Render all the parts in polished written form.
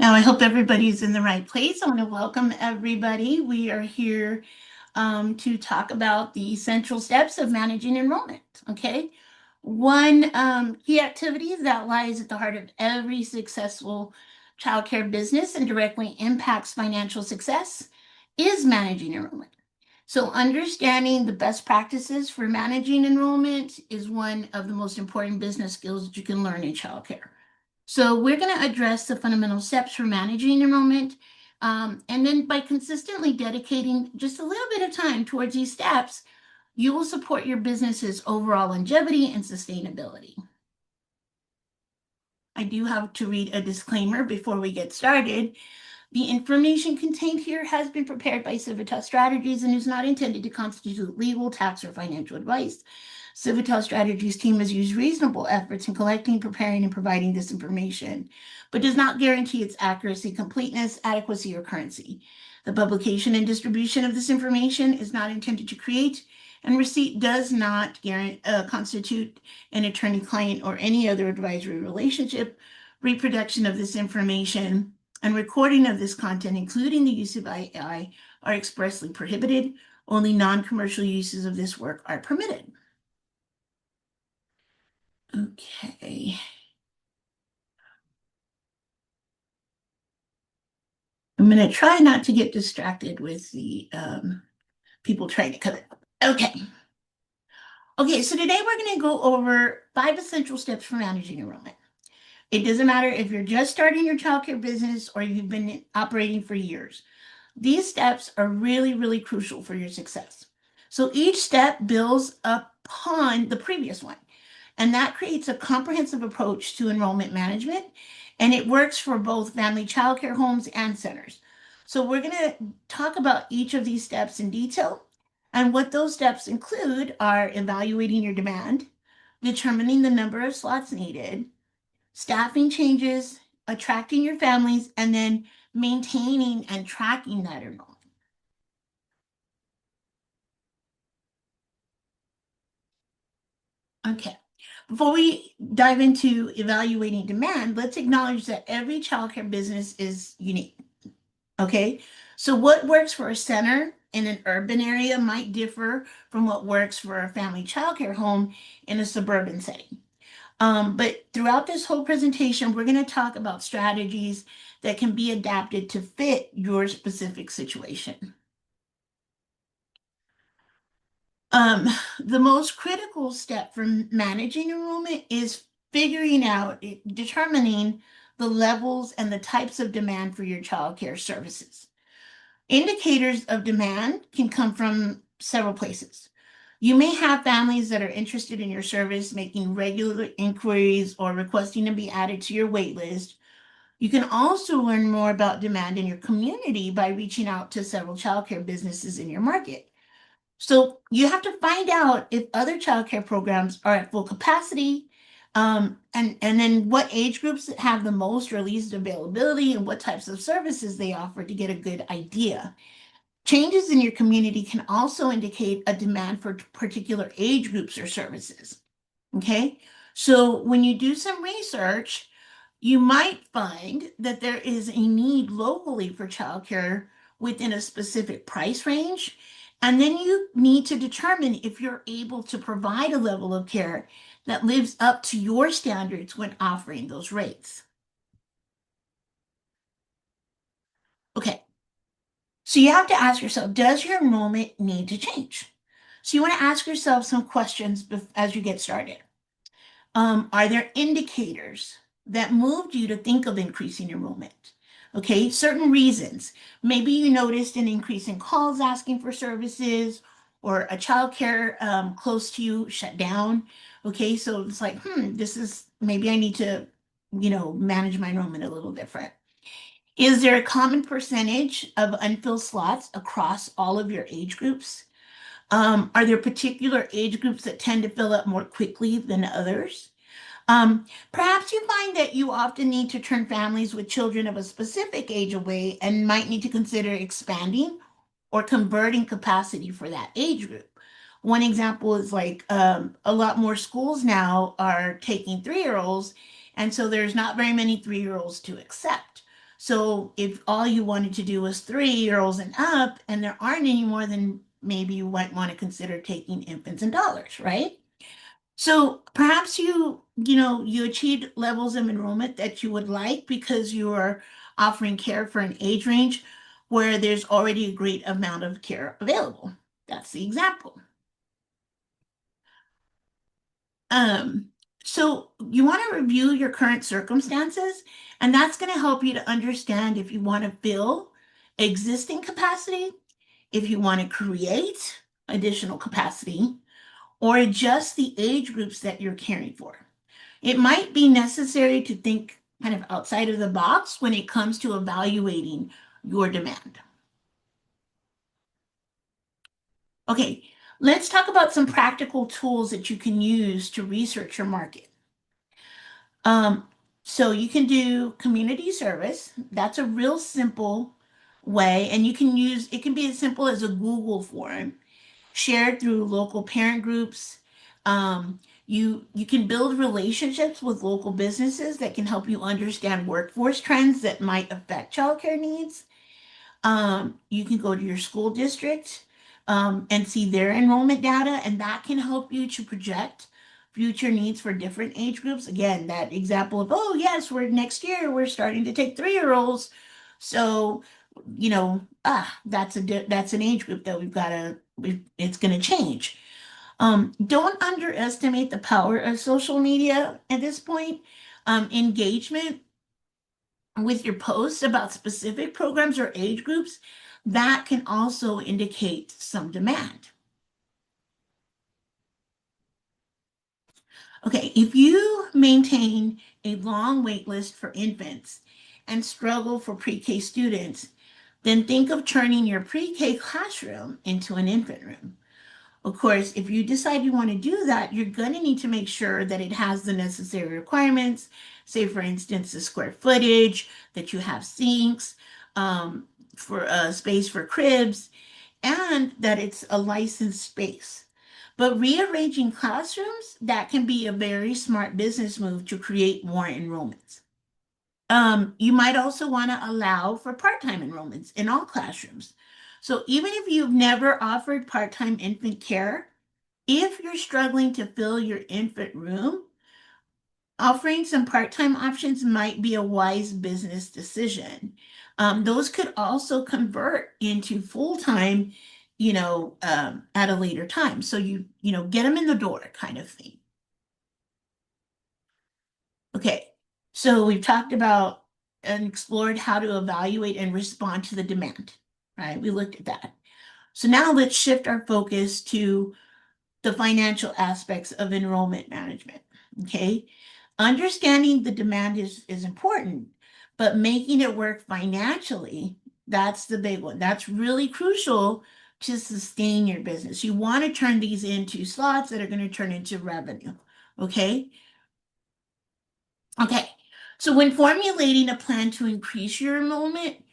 Now, I hope everybody's in the right place. I want to welcome everybody. We are here to talk about the essential steps of managing enrollment. Okay. One key activity that lies at the heart of every successful childcare business and directly impacts financial success is managing enrollment. So, understanding the best practices for managing enrollment is one of the most important business skills that you can learn in childcare. So we're going to address the fundamental steps for managing enrollment. And then by consistently dedicating just a little bit of time towards these steps, you will support your business's overall longevity and sustainability. I do have to read a disclaimer before we get started. The information contained here has been prepared by Civitas Strategies and is not intended to constitute legal, tax, or financial advice. Civitas Strategies team has used reasonable efforts in collecting, preparing, and providing this information, but does not guarantee its accuracy, completeness, adequacy, or currency. The publication and distribution of this information is not intended to create, and receipt does not constitute an attorney-client or any other advisory relationship. Reproduction of this information and recording of this content, including the use of AI, are expressly prohibited. Only non-commercial uses of this work are permitted. Okay. I'm going to try not to get distracted with the people trying to come in. Okay. Okay, so today we're going to go over 5 essential steps for managing enrollment. It doesn't matter if you're just starting your childcare business or you've been operating for years. These steps are really, really crucial for your success. So each step builds upon the previous one, and that creates a comprehensive approach to enrollment management, and it works for both family childcare homes and centers. So we're going to talk about each of these steps in detail, and what those steps include are evaluating your demand, determining the number of slots needed, staffing changes, attracting your families, and then maintaining and tracking that enrollment. Okay. Before we dive into evaluating demand, let's acknowledge that every childcare business is unique. Okay. So, what works for a center in an urban area might differ from what works for a family childcare home in a suburban setting. But throughout this whole presentation, we're going to talk about strategies that can be adapted to fit your specific situation. Um, the most critical step for managing enrollment is determining the levels and the types of demand for your childcare services. Indicators of demand can come from several places. You may have families that are interested in your service, making regular inquiries or requesting to be added to your wait list. You can also learn more about demand in your community by reaching out to several childcare businesses in your market. So you have to find out if other childcare programs are at full capacity, and then what age groups have the most or least availability and what types of services they offer to get a good idea. Changes in your community can also indicate a demand for particular age groups or services. Okay, so when you do some research, you might find that there is a need locally for childcare within a specific price range. And then you need to determine if you're able to provide a level of care that lives up to your standards when offering those rates. Okay, so you have to ask yourself, does your enrollment need to change? So you want to ask yourself some questions as you get started. Are there indicators that moved you to think of increasing enrollment? Okay, certain reasons. Maybe you noticed an increase in calls asking for services, or a childcare close to you shut down. Okay, so it's like, this is maybe I need to, manage my enrollment a little different. Is there a common percentage of unfilled slots across all of your age groups? Are there particular age groups that tend to fill up more quickly than others? Perhaps you find that you often need to turn families with children of a specific age away and might need to consider expanding or converting capacity for that age group. One example is like a lot more schools now are taking 3-year-olds, and so there's not very many 3-year-olds to accept. So if all you wanted to do was 3-year-olds and up, and there aren't any more, then maybe you might want to consider taking infants and dollars, right? So perhaps you achieved levels of enrollment that you would like because you are offering care for an age range where there's already a great amount of care available. That's the example. Um, so you want to review your current circumstances, and that's going to help you to understand if you want to fill existing capacity, if you want to create additional capacity, or adjust the age groups that you're caring for. It might be necessary to think kind of outside of the box when it comes to evaluating your demand. Okay, let's talk about some practical tools that you can use to research your market. Um, so you can do community service. That's a real simple way, and you can use it can be as simple as a Google form shared through local parent groups. You can build relationships with local businesses that can help you understand workforce trends that might affect childcare needs. You can go to your school district and see their enrollment data, and that can help you to project future needs for different age groups. Again, that example of, oh, yes, we're next year, we're starting to take 3-year-olds. So, that's an age group that it's going to change. Don't underestimate the power of social media at this point. Engagement with your posts about specific programs or age groups, that can also indicate some demand. Okay, if you maintain a long wait list for infants and struggle for pre-K students, then think of turning your pre-K classroom into an infant room. Of course, if you decide you want to do that, you're going to need to make sure that it has the necessary requirements. Say, for instance, the square footage, that you have sinks, for space for cribs, and that it's a licensed space. But rearranging classrooms, that can be a very smart business move to create more enrollments. You might also want to allow for part-time enrollments in all classrooms. So even if you've never offered part-time infant care, if you're struggling to fill your infant room, offering some part-time options might be a wise business decision. Those could also convert into full-time, at a later time. So get them in the door kind of thing. Okay, so we've talked about and explored how to evaluate and respond to the demand, right? We looked at that. So now let's shift our focus to the financial aspects of enrollment management, okay? Understanding the demand is important, but making it work financially, that's the big one. That's really crucial to sustain your business. You want to turn these into slots that are going to turn into revenue, okay? Okay, so when formulating a plan to increase your enrollment,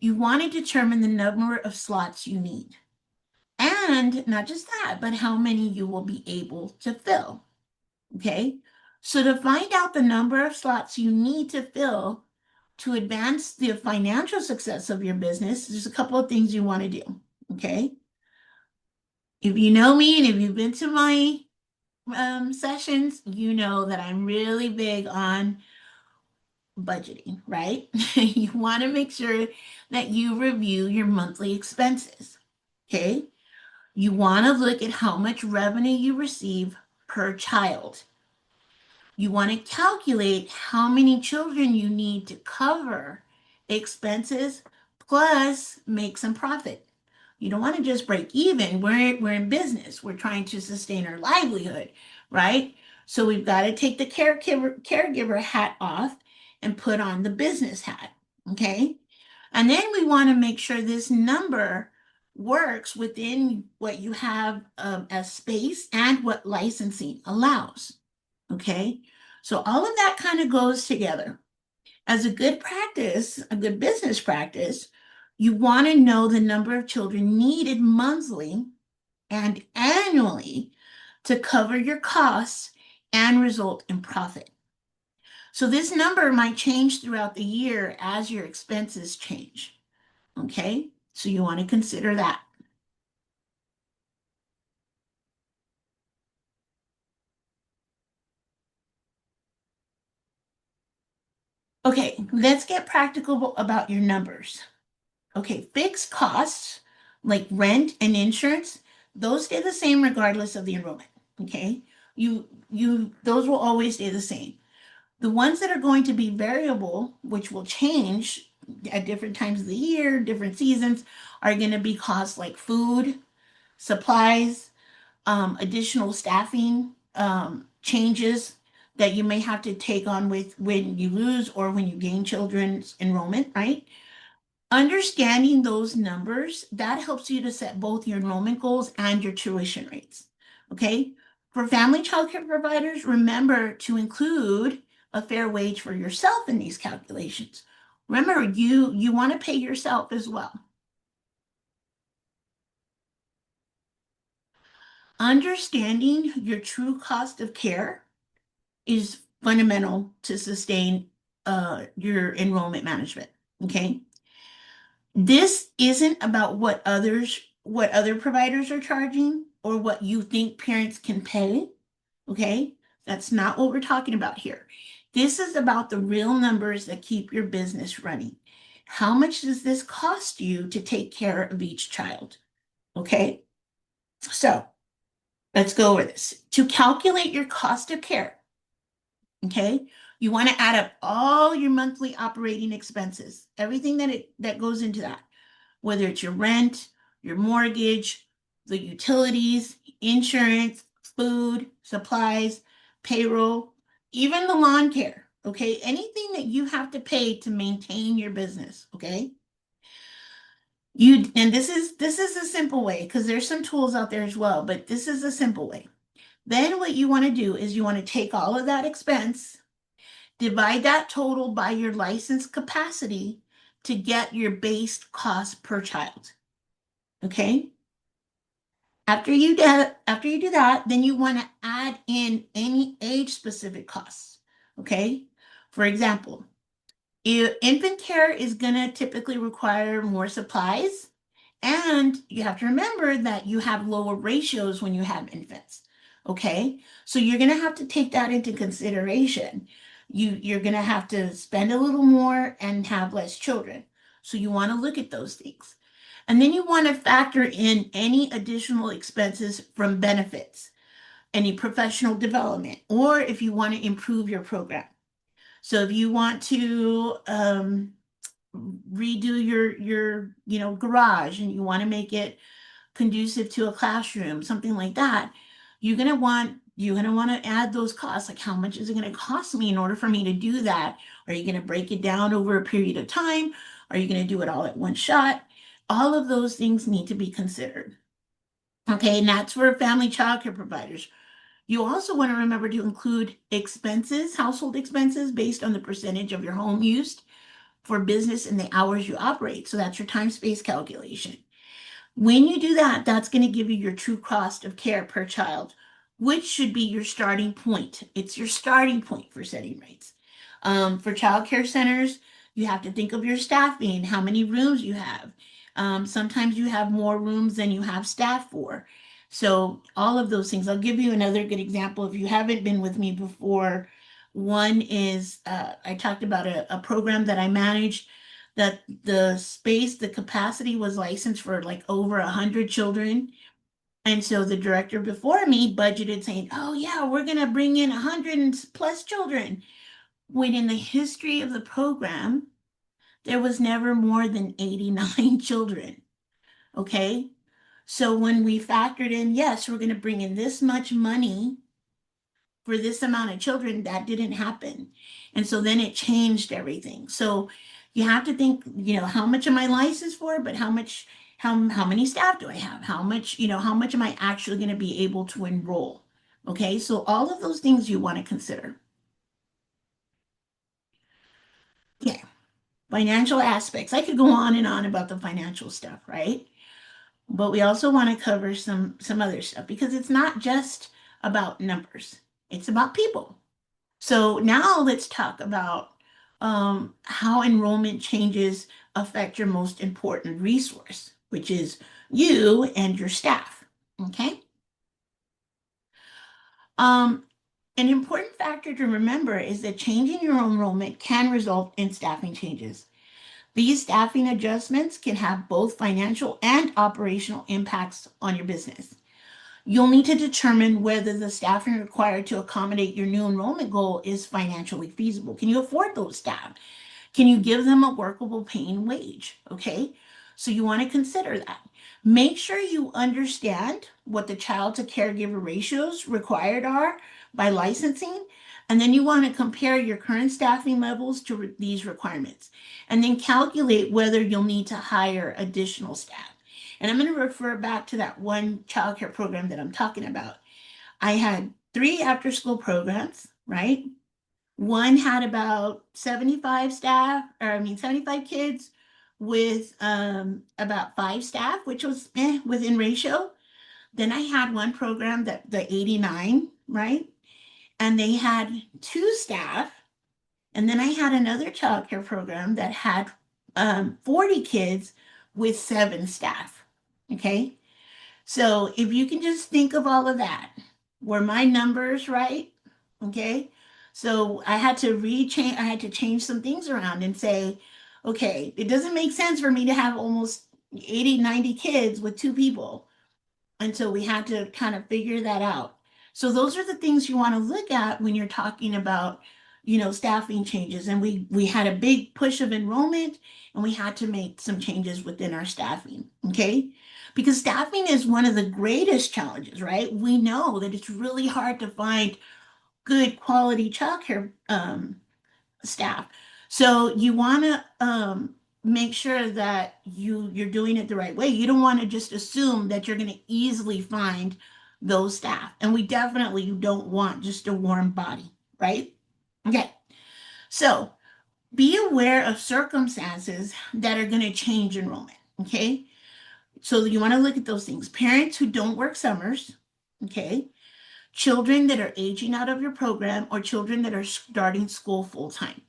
you want to determine the number of slots you need. And not just that, but how many you will be able to fill. Okay, so to find out the number of slots you need to fill to advance the financial success of your business, there's a couple of things you want to do. Okay, if you know me and if you've been to my sessions, you know that I'm really big on budgeting, right? You want to make sure that you review your monthly expenses. Okay, you want to look at how much revenue you receive per child. You want to calculate how many children you need to cover expenses plus make some profit. You don't want to just break even. We're in business. We're trying to sustain our livelihood, right? So we've got to take the caregiver hat off and put on the business hat, okay? And then we want to make sure this number works within what you have as space and what licensing allows, okay? So all of that kind of goes together. As a good practice, a good business practice, you want to know the number of children needed monthly and annually to cover your costs and result in profit. So this number might change throughout the year as your expenses change. Okay, so you want to consider that. Okay, let's get practical about your numbers. Okay, fixed costs like rent and insurance, those stay the same regardless of the enrollment. Okay, those will always stay the same. The ones that are going to be variable, which will change at different times of the year, different seasons, are going to be costs like food, supplies, additional staffing, changes that you may have to take on with when you lose or when you gain children's enrollment, right? Understanding those numbers, that helps you to set both your enrollment goals and your tuition rates. Okay. For family childcare providers, remember to include a fair wage for yourself in these calculations. Remember, you want to pay yourself as well. Understanding your true cost of care is fundamental to sustain your enrollment management. Okay. This isn't about what other providers are charging or what you think parents can pay. Okay. That's not what we're talking about here. This is about the real numbers that keep your business running. How much does this cost you to take care of each child? Okay. So let's go over this. To calculate your cost of care, okay, you want to add up all your monthly operating expenses, everything that goes into that, whether it's your rent, your mortgage, the utilities, insurance, food, supplies, payroll, even the lawn care, okay? Anything that you have to pay to maintain your business, okay? And this is a simple way because there's some tools out there as well, but this is a simple way. Then what you want to do is you want to take all of that expense, divide that total by your license capacity to get your base cost per child. Okay. After you do that, then you want to add in any age specific costs. Okay. For example, if infant care is going to typically require more supplies, and you have to remember that you have lower ratios when you have infants. Okay. So you're going to have to take that into consideration. You're going to have to spend a little more and have less children. So you want to look at those things. And then you want to factor in any additional expenses from benefits, any professional development, or if you want to improve your program. So if you want to redo your garage and you want to make it conducive to a classroom, something like that, you're gonna want to add those costs. Like, how much is it going to cost me in order for me to do that? Are you going to break it down over a period of time? Are you going to do it all at one shot? All of those things need to be considered. Okay, and that's for family childcare providers. You also want to remember to include expenses, household expenses, based on the percentage of your home used for business and the hours you operate. So that's your time space calculation. When you do that, that's going to give you your true cost of care per child, which should be your starting point. It's your starting point for setting rates. For child care centers, you have to think of your staffing, how many rooms you have. Sometimes you have more rooms than you have staff for. So all of those things. I'll give you another good example. If you haven't been with me before, one is I talked about a program that I managed that the capacity was licensed for like over 100 children. And so the director before me budgeted saying, oh yeah, we're going to bring in 100+ children. When in the history of the program, there was never more than 89 children. Okay. So when we factored in, yes, we're going to bring in this much money for this amount of children, that didn't happen. And so then it changed everything. So you have to think, how much am I licensed for, but how many staff do I have? How much am I actually going to be able to enroll? Okay, so all of those things you want to consider. Yeah, financial aspects. I could go on and on about the financial stuff, right? But we also want to cover some other stuff because it's not just about numbers. It's about people. So now let's talk about how enrollment changes affect your most important resource, which is you and your staff. Okay. Um, an important factor to remember is that changing your enrollment can result in staffing changes. These staffing adjustments can have both financial and operational impacts on your business. You'll need to determine whether the staffing required to accommodate your new enrollment goal is financially feasible. Can you afford those staff? Can you give them a workable paying wage? Okay. So you want to consider that. Make sure you understand what the child to caregiver ratios required are by licensing. And then you want to compare your current staffing levels to these requirements. And then calculate whether you'll need to hire additional staff. And I'm going to refer back to that one childcare program that I'm talking about. I had 3 after-school programs, right? One had about 75 staff, or I mean 75 kids with about 5 staff, which was within ratio. Then I had one program that the 89, right? And they had 2 staff. And then I had another childcare program that had 40 kids with 7 staff. Okay. So if you can just think of all of that, were my numbers right? Okay. So I had to change some things around and say, okay, it doesn't make sense for me to have almost 80, 90 kids with 2 people. And so we had to kind of figure that out. So those are the things you want to look at when you're talking about, staffing changes. And we had a big push of enrollment and we had to make some changes within our staffing. Okay. Because staffing is one of the greatest challenges, right? We know that it's really hard to find good quality childcare staff. So you want to make sure that you're doing it the right way. You don't want to just assume that you're going to easily find those staff. And we definitely don't want just a warm body, right? Okay. So be aware of circumstances that are going to change enrollment. Okay. So you want to look at those things. Parents who don't work summers. Okay. Children that are aging out of your program or children that are starting school full time.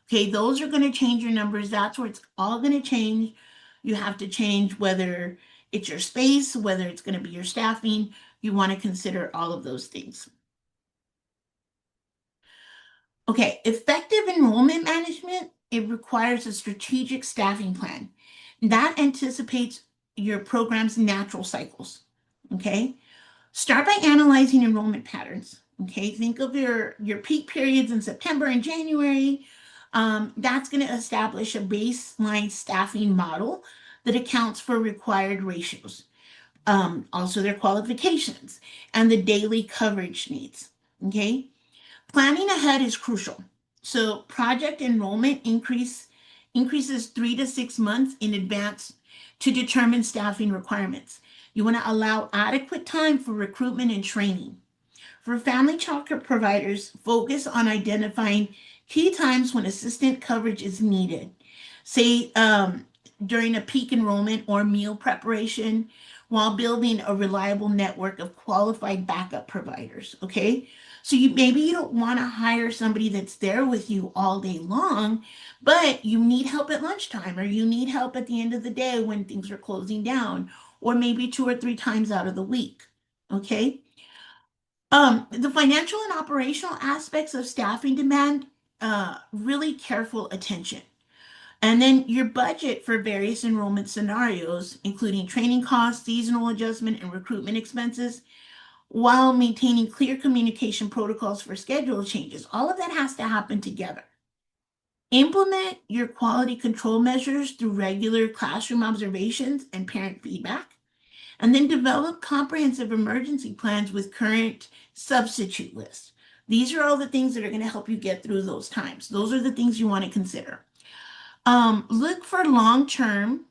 Okay, those are going to change your numbers. That's where it's all going to change. You have to change whether it's your space, whether it's going to be your staffing. You want to consider all of those things. Okay, effective enrollment management, it requires a strategic staffing plan that anticipates your program's natural cycles. Okay, start by analyzing enrollment patterns. Okay, think of your peak periods in September and January. That's going to establish a baseline staffing model that accounts for required ratios, also their qualifications, and the daily coverage needs. Okay, planning ahead is crucial. So project enrollment increases 3 to 6 months in advance to determine staffing requirements. You want to allow adequate time for recruitment and training. For family childcare providers, focus on identifying key times when assistant coverage is needed. Say during a peak enrollment or meal preparation, while building a reliable network of qualified backup providers. Okay, so you don't want to hire somebody that's there with you all day long, but you need help at lunchtime or you need help at the end of the day when things are closing down, or maybe 2 or 3 times out of the week. Okay. The financial and operational aspects of staffing demand really careful attention. And then your budget for various enrollment scenarios, including training costs, seasonal adjustment, and recruitment expenses, while maintaining clear communication protocols for schedule changes. All of that has to happen together. Implement your quality control measures through regular classroom observations and parent feedback. And then develop comprehensive emergency plans with current substitute lists. These are all the things that are going to help you get through those times. Those are the things you want to consider. Look for long-term,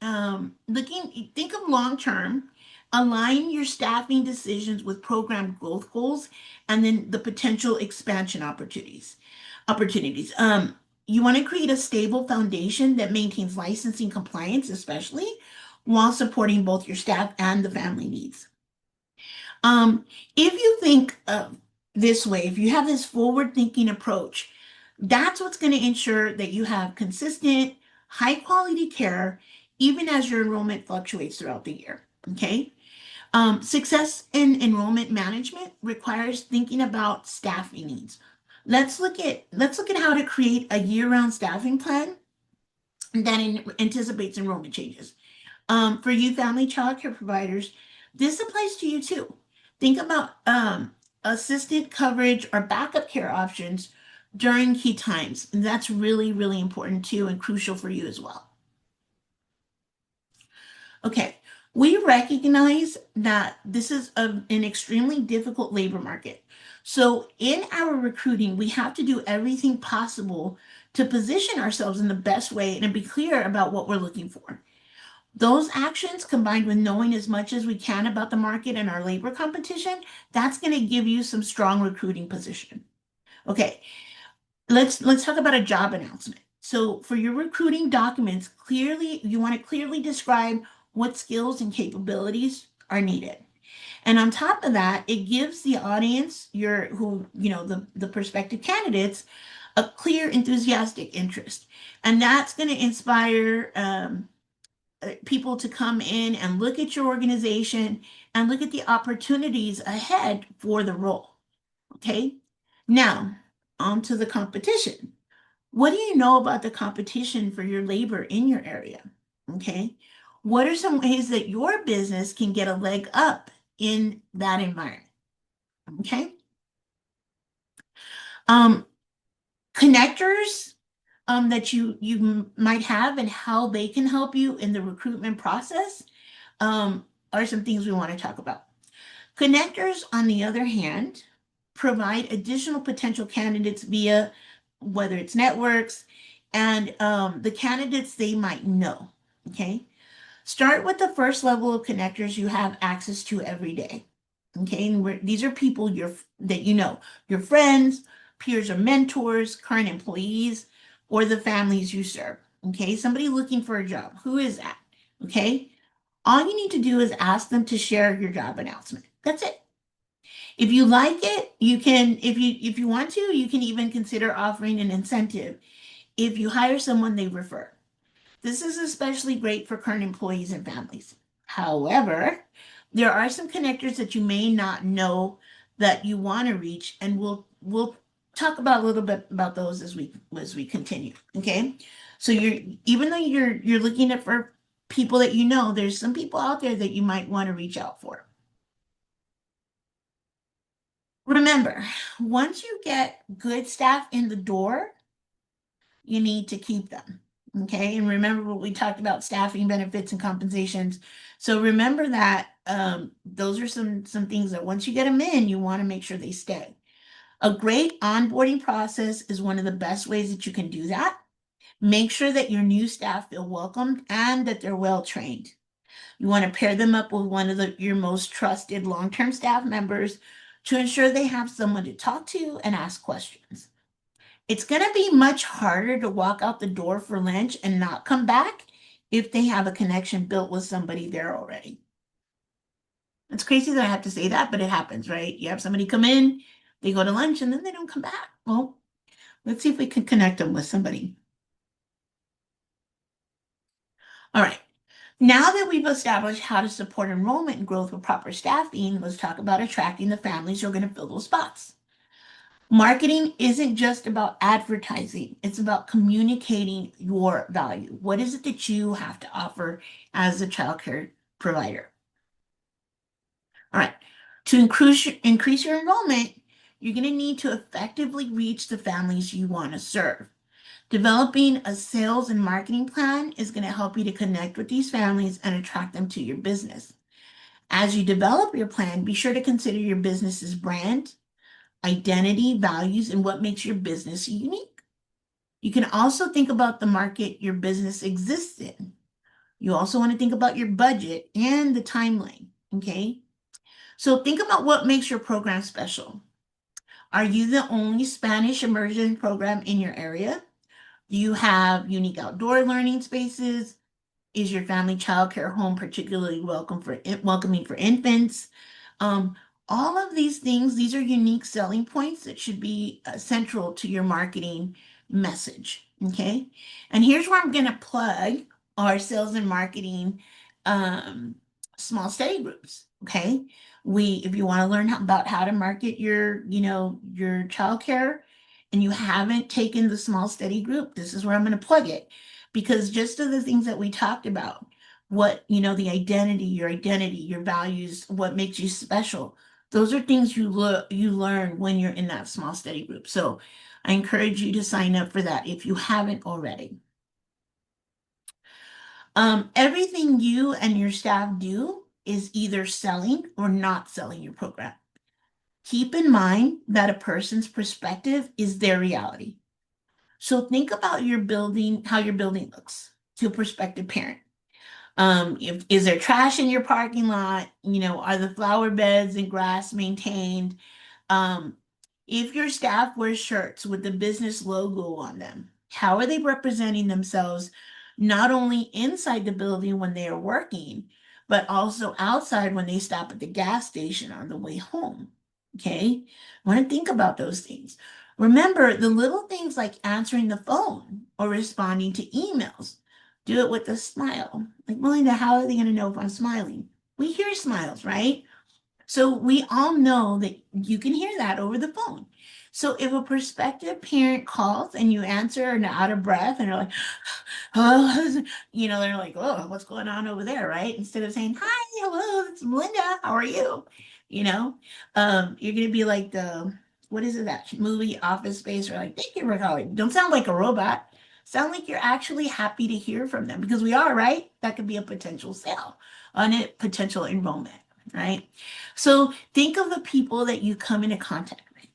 think of long-term, align your staffing decisions with program growth goals, and then the potential expansion opportunities. You want to create a stable foundation that maintains licensing compliance, especially while supporting both your staff and the family needs. If you think this way, if you have this forward-thinking approach, that's what's going to ensure that you have consistent, high-quality care, even as your enrollment fluctuates throughout the year. Okay. Success in enrollment management requires thinking about staffing needs. Let's look at how to create a year-round staffing plan that anticipates enrollment changes. For you family child care providers, this applies to you too. Think about assisted coverage or backup care options during key times. And that's really, really important too and crucial for you as well. Okay, we recognize that this is an extremely difficult labor market. So in our recruiting, we have to do everything possible to position ourselves in the best way and be clear about what we're looking for. Those actions combined with knowing as much as we can about the market and our labor competition, that's going to give you some strong recruiting position. Okay, let's talk about a job announcement. So for your recruiting documents, you want to clearly describe what skills and capabilities are needed. And on top of that, it gives the audience, the prospective candidates, a clear, enthusiastic interest. And that's going to inspire people to come in and look at your organization and look at the opportunities ahead for the role. Okay. Now, on to the competition. What do you know about the competition for your labor in your area? Okay. What are some ways that your business can get a leg up in that environment? Okay. Um, Connectors that you might have and how they can help you in the recruitment process are some things we want to talk about. Connectors, on the other hand, provide additional potential candidates via whether it's networks and the candidates they might know. Okay. Start with the first level of connectors you have access to every day. Okay. And these are people that you know, your friends, peers or mentors, current employees, or the families you serve. Okay. Somebody looking for a job. Who is that? Okay. All you need to do is ask them to share your job announcement. That's it. If you like it, you can, if you want to, you can even consider offering an incentive if you hire someone they refer. This is especially great for current employees and families. However, there are some connectors that you may not know that you want to reach, and we'll talk about a little bit about those as we continue. Okay, so even though you're looking at for people that you know, there's some people out there that you might want to reach out for. Remember, once you get good staff in the door, you need to keep them. Okay. And remember what we talked about staffing benefits and compensations. So remember that those are some things that once you get them in, you want to make sure they stay. A great onboarding process is one of the best ways that you can do that. Make sure that your new staff feel welcomed and that they're well trained. You want to pair them up with one of your most trusted long-term staff members to ensure they have someone to talk to and ask questions. It's going to be much harder to walk out the door for lunch and not come back if they have a connection built with somebody there already. It's crazy that I have to say that, but it happens, right? You have somebody come in, they go to lunch, and then they don't come back. Well, let's see if we can connect them with somebody. All right. Now that we've established how to support enrollment and growth with proper staffing, let's talk about attracting the families who are going to fill those spots. Marketing isn't just about advertising, it's about communicating your value. What is it that you have to offer as a childcare provider? All right. To increase your enrollment, you're going to need to effectively reach the families you want to serve. Developing a sales and marketing plan is going to help you to connect with these families and attract them to your business. As you develop your plan, be sure to consider your business's brand, identity, values, and what makes your business unique. You can also think about the market your business exists in. You also want to think about your budget and the timeline, okay? So think about what makes your program special. Are you the only Spanish immersion program in your area? Do you have unique outdoor learning spaces? Is your family childcare home particularly welcoming for infants? Um, All of these things, these are unique selling points that should be central to your marketing message. Okay. And here's where I'm going to plug our sales and marketing um, small study groups. Okay. If you want to learn about how to market your childcare and you haven't taken the small study group, this is where I'm going to plug it because just of the things that we talked about, the identity, your values, what makes you special, those are things you learn when you're in that small study group. So I encourage you to sign up for that if you haven't already. Everything you and your staff do is either selling or not selling your program. Keep in mind that a person's perspective is their reality. So think about how your building looks to a prospective parent. If is there trash in your parking lot? Are the flower beds and grass maintained? Um, if your staff wears shirts with the business logo on them, how are they representing themselves not only inside the building when they are working, but also outside when they stop at the gas station on the way home? Okay, I want to think about those things. Remember the little things like answering the phone or responding to emails. Do it with a smile. Like, Melinda, how are they going to know if I'm smiling? We hear smiles, right? So we all know that you can hear that over the phone. So if a prospective parent calls and you answer and out of breath and they're like, oh, they're like, oh, what's going on over there, right? Instead of saying, hi, hello, it's Melinda, how are you? You know, you're gonna be like what is it, that movie Office Space, or like, thank you for calling. Don't sound like a robot. Sound like you're actually happy to hear from them because we are, right? That could be a potential sale on it, potential enrollment, right? So think of the people that you come into contact with.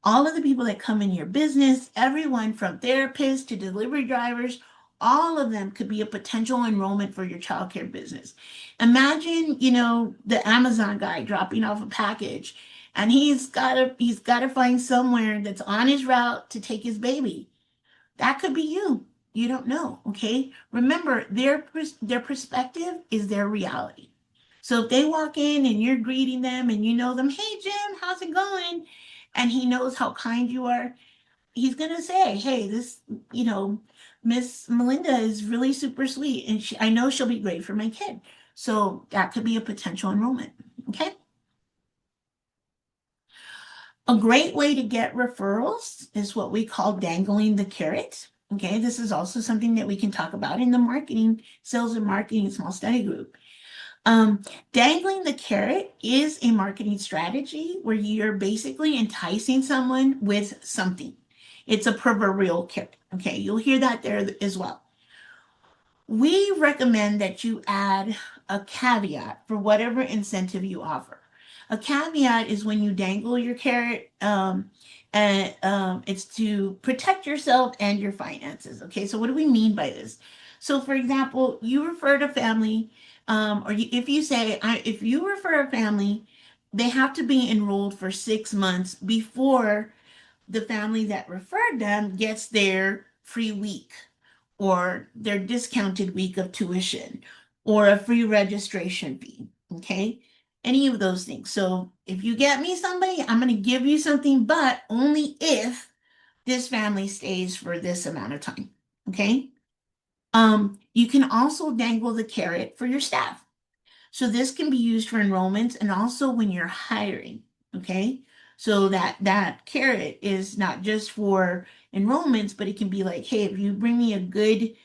All of the people that come in your business, everyone from therapists to delivery drivers, all of them could be a potential enrollment for your childcare business. Imagine, the Amazon guy dropping off a package and he's got to find somewhere that's on his route to take his baby. That could be you. You don't know, okay? Remember, their perspective is their reality. So if they walk in and you're greeting them and you know them, hey Jim, how's it going? And he knows how kind you are, he's gonna say, hey, this, Miss Melinda is really super sweet, and I know she'll be great for my kid. So that could be a potential enrollment. Okay. A great way to get referrals is what we call dangling the carrot. Okay, this is also something that we can talk about in the marketing, sales and marketing small study group. Um, Dangling the carrot is a marketing strategy where you're basically enticing someone with something. It's a proverbial carrot. Okay, you'll hear that there as well. We recommend that you add a caveat for whatever incentive you offer. A caveat is when you dangle your carrot, and it's to protect yourself and your finances. Okay, so what do we mean by this? So, for example, you refer to family, if you say, if you refer a family, they have to be enrolled for 6 months before the family that referred them gets their free week or their discounted week of tuition or a free registration fee. Okay. Any of those things. So if you get me somebody, I'm going to give you something, but only if this family stays for this amount of time. Okay. You can also dangle the carrot for your staff. So this can be used for enrollments and also when you're hiring, okay? So that carrot is not just for enrollments, but it can be like, hey, if you bring me a good,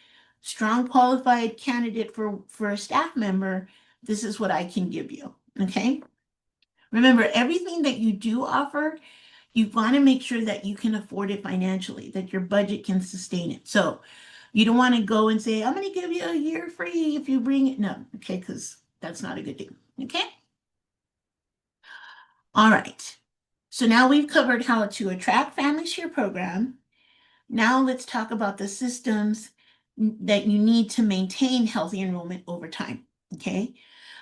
strong, qualified candidate for a staff member, this is what I can give you, okay? Remember, everything that you do offer, you want to make sure that you can afford it financially, that your budget can sustain it. So you don't want to go and say, I'm going to give you a year free if you bring it. No, okay, because that's not a good thing. Okay. All right. So now we've covered how to attract families to your program. Now let's talk about the systems that you need to maintain healthy enrollment over time. Okay.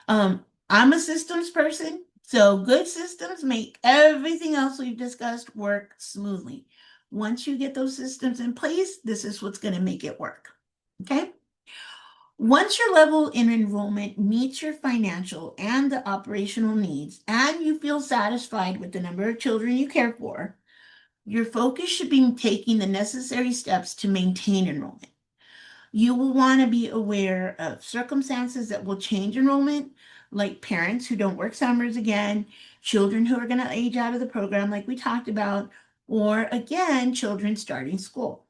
I'm a systems person, so good systems make everything else we've discussed work smoothly. Once you get those systems in place, this is what's going to make it work. Okay. Once your level in enrollment meets your financial and the operational needs, and and you feel satisfied with the number of children you care for, your focus should be taking the necessary steps to maintain enrollment. You will want to be aware of circumstances that will change enrollment, like parents who don't work summers again, children who are going to age out of the program, like we talked about, or again, children starting school.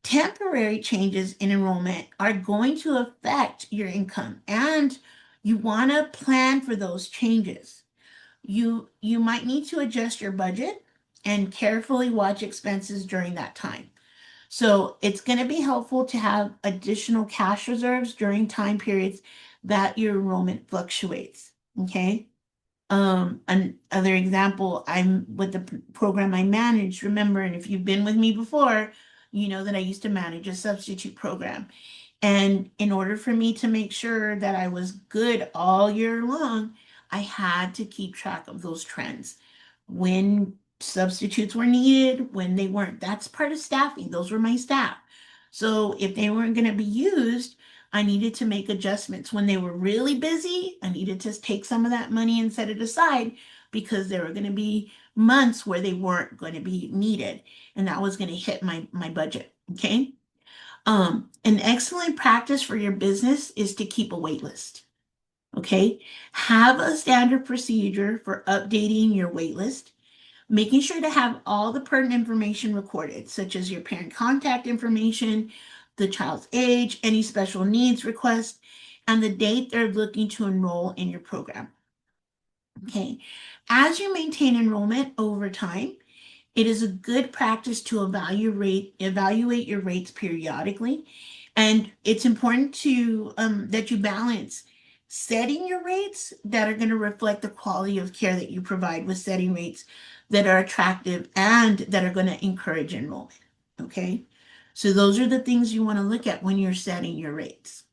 Temporary changes in enrollment are going to affect your income, and you want to plan for those changes. You might need to adjust your budget and carefully watch expenses during that time. So it's going to be helpful to have additional cash reserves during time periods that your enrollment fluctuates. Okay. Another example, I'm with the program I manage. Remember, and if you've been with me before, you know that I used to manage a substitute program. And in order for me to make sure that I was good all year long, I had to keep track of those trends. When substitutes were needed, when they weren't. That's part of staffing. Those were my staff. So if they weren't going to be used, I needed to make adjustments. When they were really busy, I needed to take some of that money and set it aside because there were going to be months where they weren't going to be needed. And that was going to hit my budget. Okay. An excellent practice for your business is to keep a wait list. Okay. Have a standard procedure for updating your wait list, making sure to have all the pertinent information recorded, such as your parent contact information, the child's age, any special needs request, and the date they're looking to enroll in your program. Okay. As you maintain enrollment over time, it is a good practice to evaluate your rates periodically, and it's important to that you balance setting your rates that are going to reflect the quality of care that you provide with setting rates that are attractive and that are going to encourage enrollment. Okay, so those are the things you want to look at when you're setting your rates.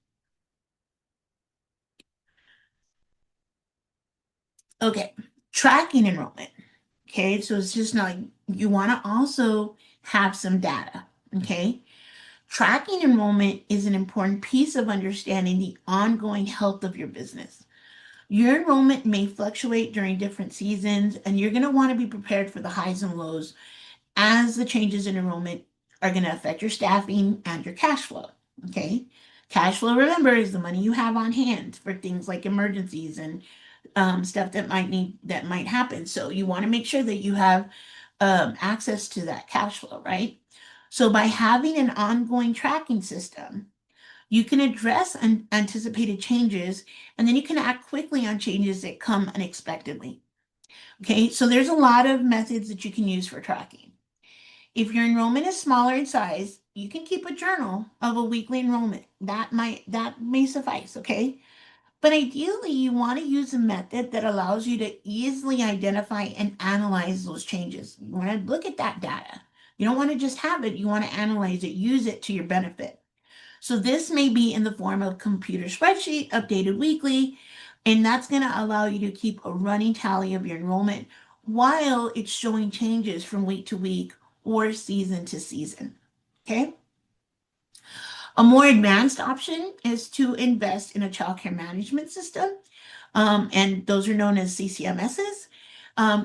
Okay, tracking enrollment. Okay, so it's just not, you want to also have some data. Okay, tracking enrollment is an important piece of understanding the ongoing health of your business. Your enrollment may fluctuate during different seasons, and you're going to want to be prepared for the highs and lows as the changes in enrollment are going to affect your staffing and your cash flow. Okay, cash flow, remember, is the money you have on hand for things like emergencies and stuff that might happen. So you want to make sure that you have access to that cash flow, right? So by having an ongoing tracking system, you can address anticipated changes, and then you can act quickly on changes that come unexpectedly. Okay, so there's a lot of methods that you can use for tracking. If your enrollment is smaller in size, you can keep a journal of a weekly enrollment. That may suffice, okay? But ideally, you want to use a method that allows you to easily identify and analyze those changes. You want to look at that data. You don't want to just have it, you want to analyze it, use it to your benefit. So this may be in the form of a computer spreadsheet updated weekly, and that's going to allow you to keep a running tally of your enrollment while it's showing changes from week to week or season to season. Okay. A more advanced option is to invest in a childcare management system, and those are known as CCMSs.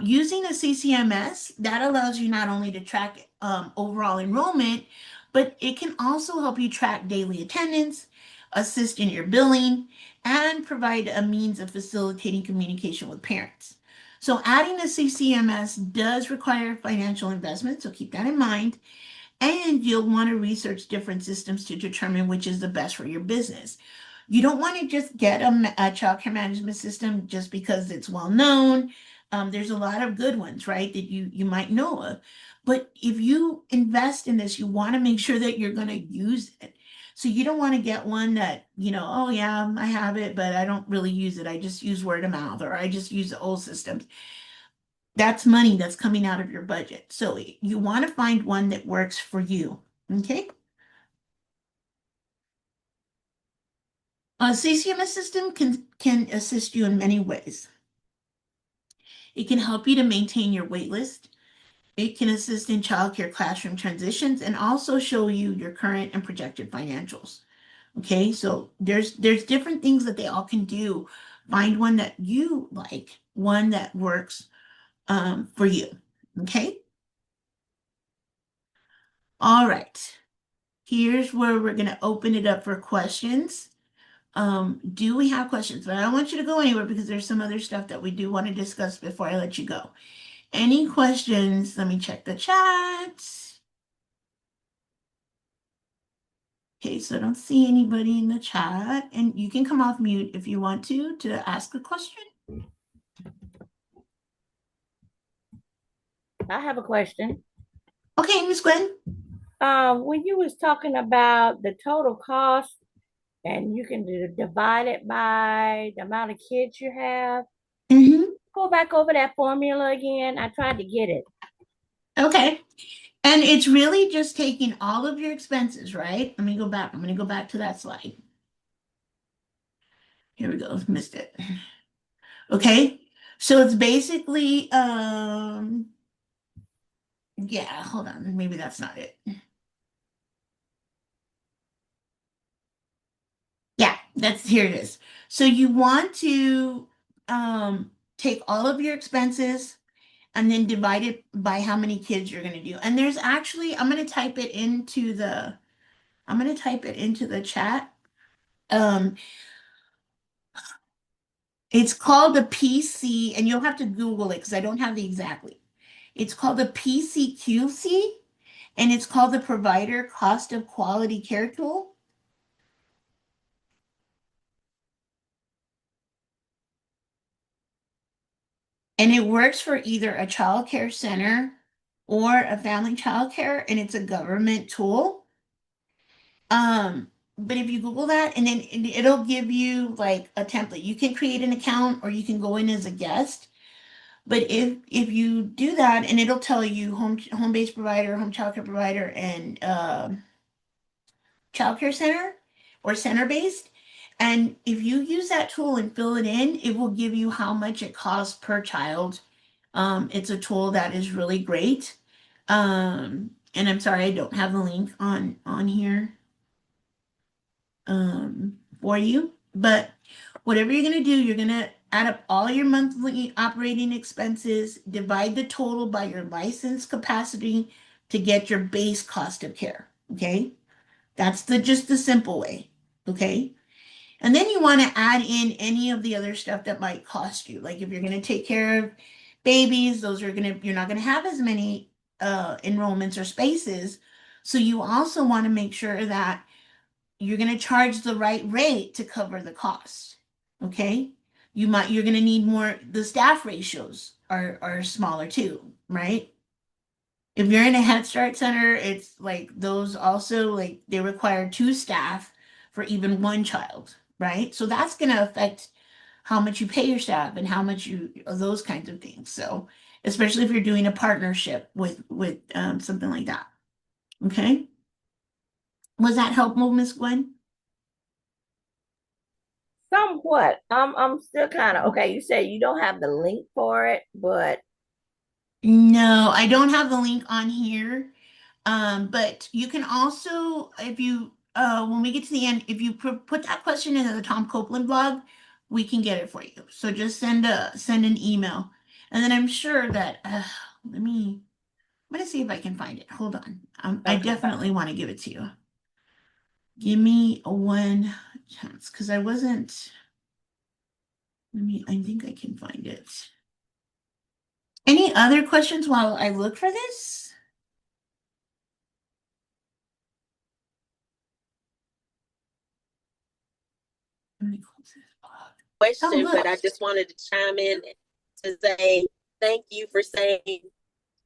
Using a CCMS, that allows you not only to track overall enrollment, but it can also help you track daily attendance, assist in your billing, and provide a means of facilitating communication with parents. So adding a CCMS does require financial investment, so keep that in mind. And you'll want to research different systems to determine which is the best for your business. You don't want to just get a childcare management system just because it's well known. There's a lot of good ones, right, that you might know of. But if you invest in this, you want to make sure that you're going to use it. So you don't want to get one that, oh yeah, I have it, but I don't really use it. I just use word of mouth, or I just use the old systems. That's money that's coming out of your budget. So you want to find one that works for you. Okay. A CCMS system can assist you in many ways. It can help you to maintain your wait list. It can assist in childcare classroom transitions and also show you your current and projected financials. Okay, so there's different things that they all can do. Find one that you like one that works for you. Okay. All right. Here's where we're going to open it up for questions. Do we have questions? But I don't want you to go anywhere because there's some other stuff that we do want to discuss before I let you go. Any questions? Let me check the chat. Okay, so I don't see anybody in the chat, and you can come off mute if you want to ask a question. I have a question. Okay, Miss Gwen. When you was talking about the total cost and you can divide it by the amount of kids you have, go back over that formula again. I tried to get it. Okay. And it's really just taking all of your expenses, right? Let me go back. I'm going to go back to that slide. Here we go. Missed it. Okay. So it's basically, yeah, hold on. Maybe that's not it. Yeah, here it is. So you want to take all of your expenses and then divide it by how many kids you're going to do. And there's actually, I'm going to type it into the chat. It's called a PC, and you'll have to Google it because I don't have the exactly. It's called a PCQC, and it's called the Provider Cost of Quality Care Tool. And it works for either a child care center or a family child care, and it's a government tool. But if you Google that, and then it'll give you like a template. You can create an account or you can go in as a guest. But if you do that, and it'll tell you home-based provider, home childcare provider, and childcare center or center-based. And if you use that tool and fill it in, it will give you how much it costs per child. It's a tool that is really great. And I'm sorry I don't have the link on here for you. But whatever you're going to do, you're going to add up all your monthly operating expenses, divide the total by your license capacity to get your base cost of care. Okay. That's just the simple way. Okay. And then you want to add in any of the other stuff that might cost you. Like if you're going to take care of babies, you're not going to have as many enrollments or spaces. So you also want to make sure that you're going to charge the right rate to cover the cost. Okay. You're going to need more, the staff ratios are smaller too, right? If you're in a Head Start center, it's like those also, like they require 2 staff for even 1 child, right? So that's going to affect how much you pay your staff and how much those kinds of things. So especially if you're doing a partnership with something like that. Okay. Was that helpful, Miss Gwen? Somewhat. I'm still kind of okay. You said you don't have the link for it, but No, I don't have the link on here. But you can also, if you, when we get to the end, if you put that question into the Tom Copeland blog, we can get it for you. So just send an email, and then I'm sure that I'm gonna see if I can find it. Hold on. I okay. definitely want to give it to you. Give me one chance because I wasn't. I think I can find it. Any other questions while I look for this? Let me close this blog. Question, but I just wanted to chime in to say thank you for saying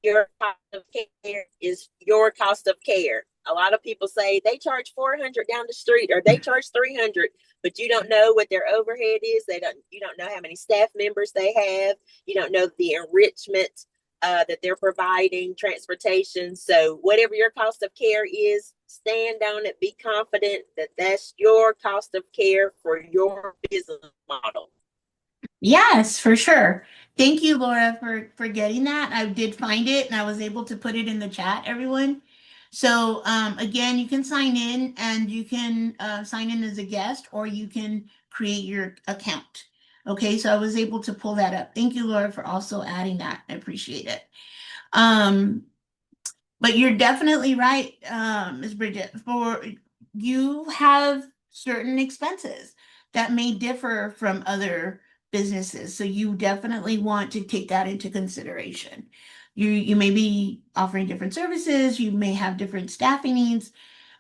your cost of care is your cost of care. A lot of people say they charge 400 down the street or they charge 300, but you don't know what their overhead is. You don't know how many staff members they have. You don't know the enrichment that they're providing, transportation. So whatever your cost of care is, stand on it. Be confident that that's your cost of care for your business model. Yes, for sure. Thank you, Laura, for getting that. I did find it and I was able to put it in the chat, everyone. So again, you can sign in and you can sign in as a guest or you can create your account. Okay, so I was able to pull that up. Thank you, Laura, for also adding that. I appreciate it. Um, but you're definitely right, Ms. Bridget, for you have certain expenses that may differ from other businesses. So you definitely want to take that into consideration. You may be offering different services, you may have different staffing needs.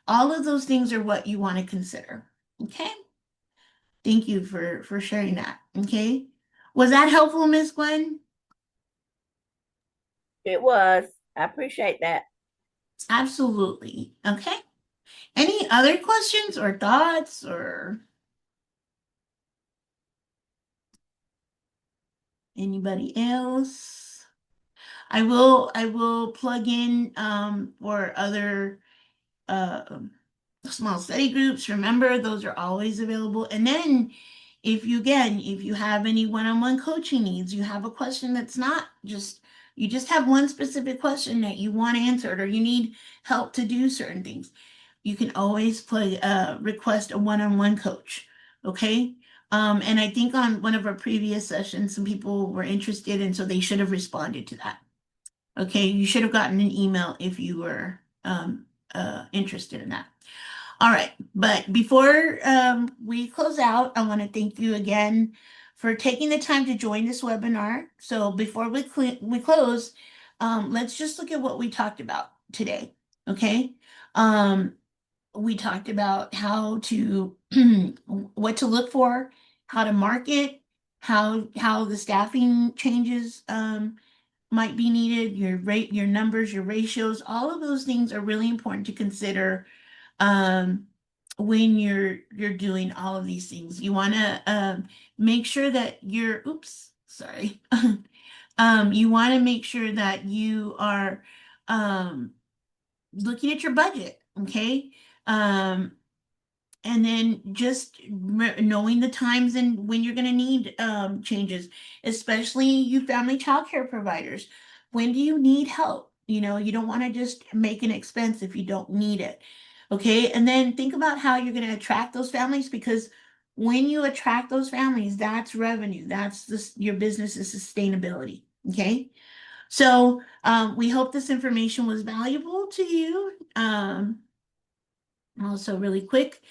All of those things are what you want to consider. Okay? Thank you for sharing that. Okay? Was that helpful, Miss Gwen? It was. I appreciate that. Absolutely. Okay. Any other questions or thoughts or anybody else? I will plug in for other uh small study groups. Remember, those are always available. And then if you have any one-on-one coaching needs, you have a question that's not just you just have one specific question that you want answered or you need help to do certain things, you can always request a one-on-one coach. Okay. And I think on one of our previous sessions, some people were interested, and so they should have responded to that. Okay, you should have gotten an email if you were interested in that. All right, but before we close out, I want to thank you again for taking the time to join this webinar. So before we close, let's just look at what we talked about today. Okay, we talked about how to what to look for, how to market, how the staffing changes might be needed, your rate, your numbers, your ratios, all of those things are really important to consider um, when you're doing all of these things. You want to make sure that you're, oops, sorry. You want to make sure that you are looking at your budget, okay? Um, and then just knowing the times and when you're going to need changes, especially you family childcare providers. When do you need help? You know, you don't want to just make an expense if you don't need it. Okay. And then think about how you're going to attract those families, because when you attract those families, that's revenue. That's this, your business's sustainability. Okay. So we hope this information was valuable to you. Also, really quick,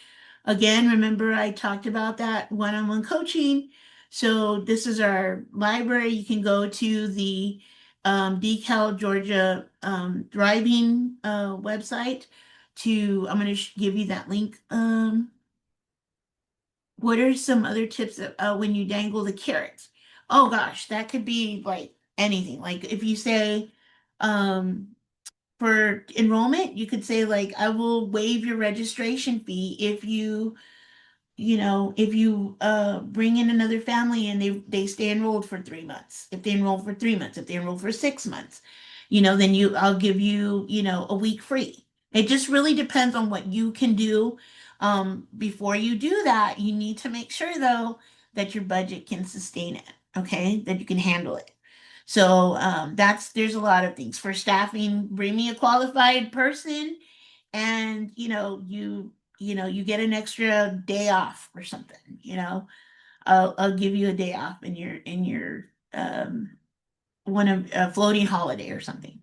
again, remember I talked about that one-on-one coaching. So this is our library. You can go to the DECAL Georgia Thriving website I'm going to give you that link. What are some other tips that, when you dangle the carrots? Oh gosh, that could be like anything. Like if you say, um, for enrollment, you could say like, I will waive your registration fee if if you bring in another family and they stay enrolled for 3 months. If they enroll for 3 months, if they enroll for 6 months, then I'll give you, a week free. It just really depends on what you can do. Before you do that, you need to make sure though that your budget can sustain it, okay? That you can handle it. So there's a lot of things for staffing. Bring me a qualified person, and you get an extra day off or something. I'll give you a day off in your one of a floating holiday or something.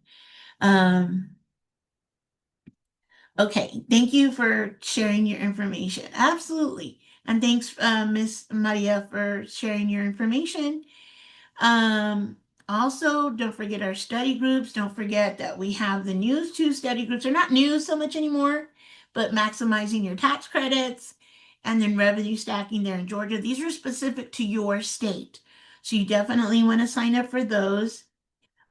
Um, okay, thank you for sharing your information. Absolutely, and thanks, Miss Maria, for sharing your information. Um, Also, don't forget our study groups. Don't forget that we have the news two study groups. They're not new so much anymore, but maximizing your tax credits and then revenue stacking there in Georgia. These are specific to your state. So you definitely want to sign up for those.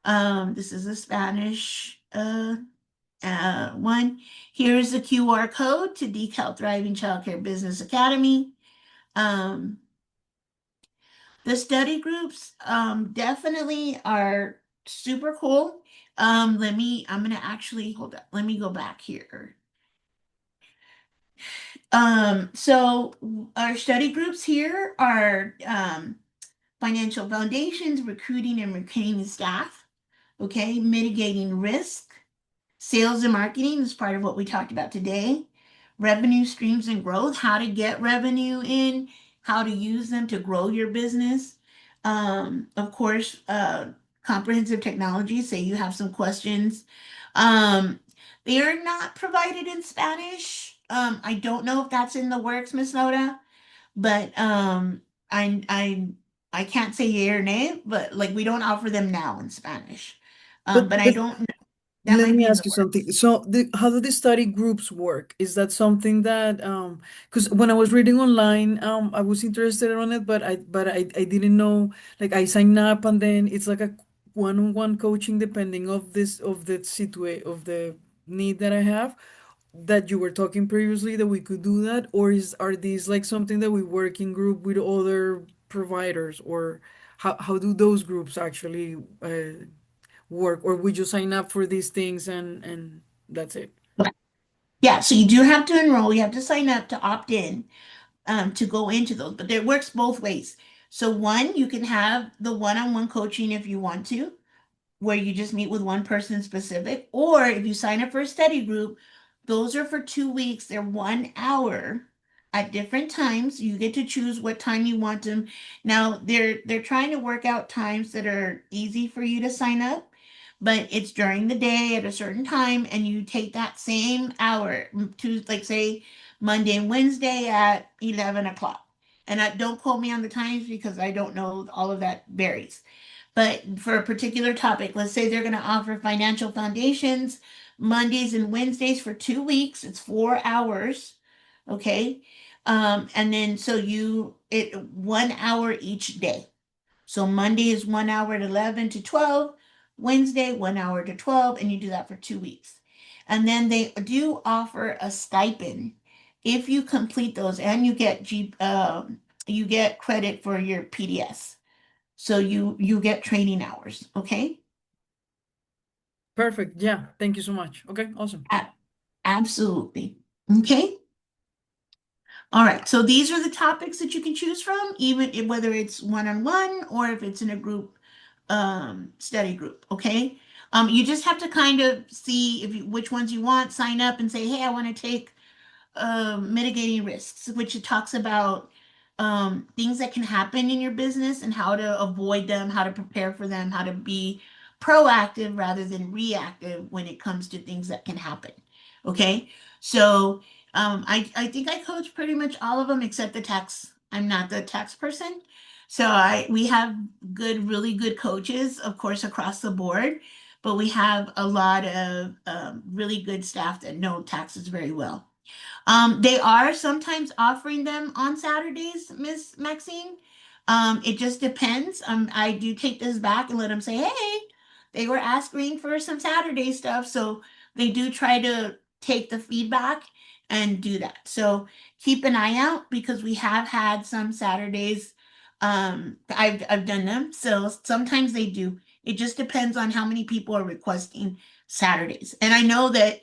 This is a Spanish one. Here's the QR code to DECAL Thriving Childcare Business Academy. Um, The study groups definitely are super cool. I'm gonna actually hold up. Let me go back here. So our study groups here are financial foundations, recruiting and retaining staff, okay, mitigating risk, sales and marketing is part of what we talked about today, revenue streams and growth, how to get revenue in, how to use them to grow your business. Of course, comprehensive technology, say you have some questions. Um, they are not provided in Spanish. I don't know if that's in the works, Miss Noda, but I I I can't say yay or nay, but like we don't offer them now in Spanish. But But I don't know. That let might me be in the ask you something. works. So, how do the study groups work? Is that something that because when I was reading online, I was interested on it, but I didn't know. Like I signed up, and then it's like a one-on-one coaching depending of the of the need that I have. That you were talking previously that we could do that, or are these like something that we work in group with other providers, or how do those groups actually work, or we just sign up for these things and that's it? Yeah, so you do have to enroll, you have to sign up to opt in to go into those, but it works both ways. So one, you can have the one-on-one coaching if you want to, where you just meet with one person specific, or if you sign up for a study group, those are for 2 weeks. They're 1 hour at different times. You get to choose what time you want them. Now they're trying to work out times that are easy for you to sign up, but it's during the day at a certain time, and you take that same hour to, like, say Monday and Wednesday at 11 o'clock. And don't quote me on the times because I don't know, all of that varies. But for a particular topic, let's say they're going to offer financial foundations Mondays and Wednesdays for 2 weeks. It's 4 hours. Okay. And then so it 1 hour each day. So Monday is 1 hour at 11 to 12, Wednesday, 1 hour to 12, and you do that for 2 weeks. And then they do offer a stipend if you complete those, and you get credit for your PDS. So you get training hours, okay? Perfect. Yeah, thank you so much. Okay, awesome. A- Absolutely. Okay. All right. So these are the topics that you can choose from, whether it's one-on-one or if it's in a group study group, okay? You just have to kind of see which ones you want, sign up and say, hey, I want to take mitigating risks, which it talks about things that can happen in your business and how to avoid them, how to prepare for them, how to be proactive rather than reactive when it comes to things that can happen. Okay, so I think I coach pretty much all of them except the tax. I'm not the tax person. So we have really good coaches, of course, across the board, but we have a lot of really good staff that know taxes very well. They are sometimes offering them on Saturdays, Miss Maxine. It just depends. I do take this back and let them say, hey, they were asking for some Saturday stuff. So they do try to take the feedback and do that. So keep an eye out because we have had some Saturdays. I've done them. So sometimes they do. It just depends on how many people are requesting Saturdays. And I know that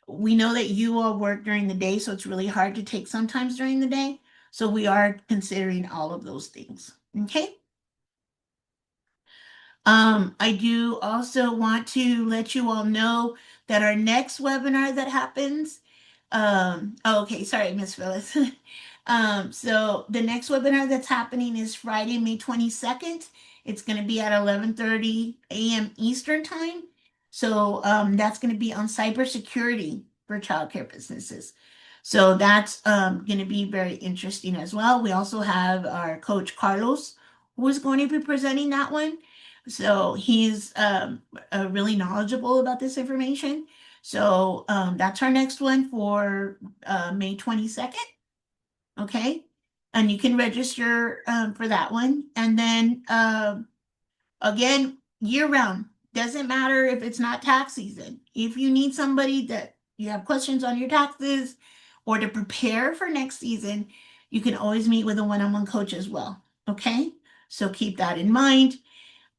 we know that you all work during the day, so it's really hard to take sometimes during the day. So we are considering all of those things. Okay. I do also want to let you all know that our next webinar that happens, oh, okay, sorry, Miss Phyllis. So the next webinar that's happening is Friday, May 22nd. It's going to be at 11:30 a.m. Eastern time. So that's going to be on cybersecurity for childcare businesses. So that's going to be very interesting as well. We also have our coach Carlos, who is going to be presenting that one. So he's really knowledgeable about this information. So that's our next one for May 22nd. Okay. And you can register for that one. And then again, year round, doesn't matter if it's not tax season. If you need somebody that you have questions on your taxes or to prepare for next season, you can always meet with a one-on-one coach as well. Okay. So keep that in mind.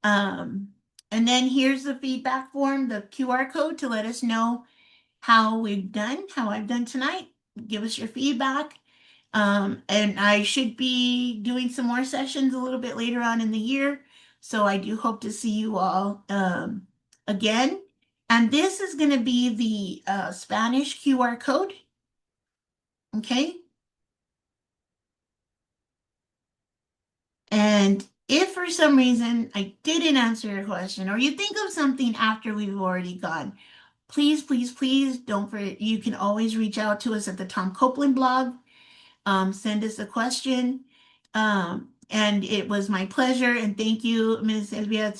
Um, and then here's the feedback form, the QR code to let us know how I've done tonight. Give us your feedback. And I should be doing some more sessions a little bit later on in the year. So I do hope to see you all again. And this is going to be the Spanish QR code. Okay. And if for some reason I didn't answer your question, or you think of something after we've already gone, please, please, please don't forget, you can always reach out to us at the Tom Copeland blog. Send us a question. And it was my pleasure, and thank you, Ms. Elvia,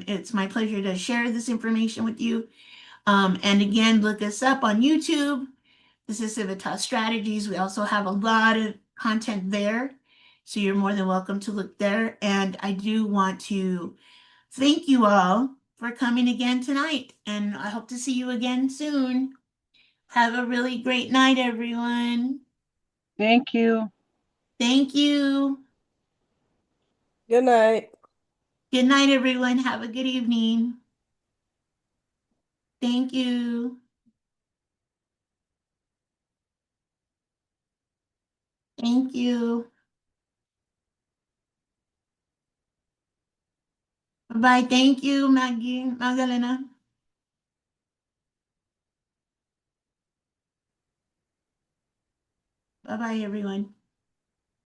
it's my pleasure to share this information with you. And again, look us up on YouTube. This is Civitas Strategies. We also have a lot of content there, so you're more than welcome to look there. And I do want to thank you all for coming again tonight, and I hope to see you again soon. Have a really great night, everyone. Thank you. Thank you. Good night. Good night, everyone. Have a good evening. Thank you. Thank you. Bye. Thank you, Magdalena. Bye bye, everyone.